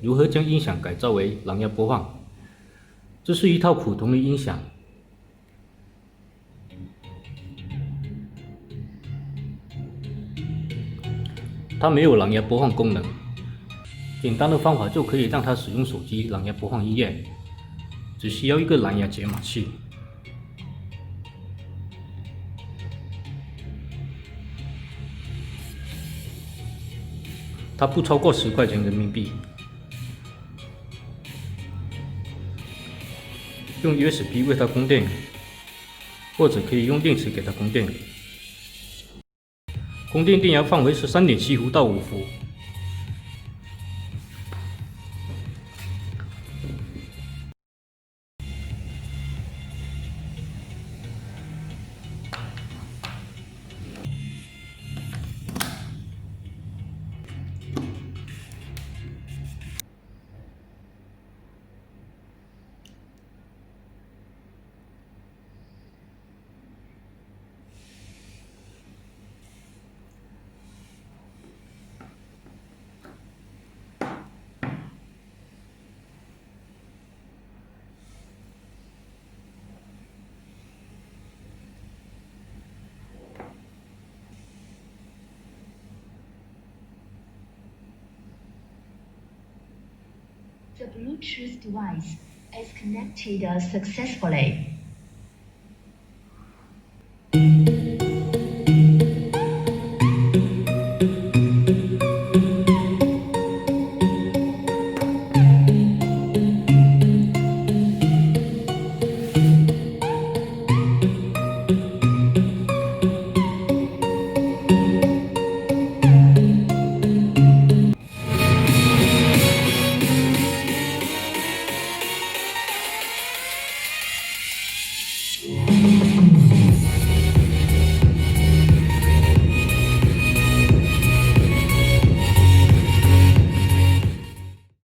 如何将音响改造为蓝牙播放。这是一套普通的音响，它没有蓝牙播放功能。简单的方法就可以让它使用手机蓝牙播放音乐，只需要一个蓝牙解码器。它不超过10块钱人民币。用 USB 为它供电，或者可以用电池给它供电。供电电压范围是3.7伏到5伏。The Bluetooth device is connected successfully.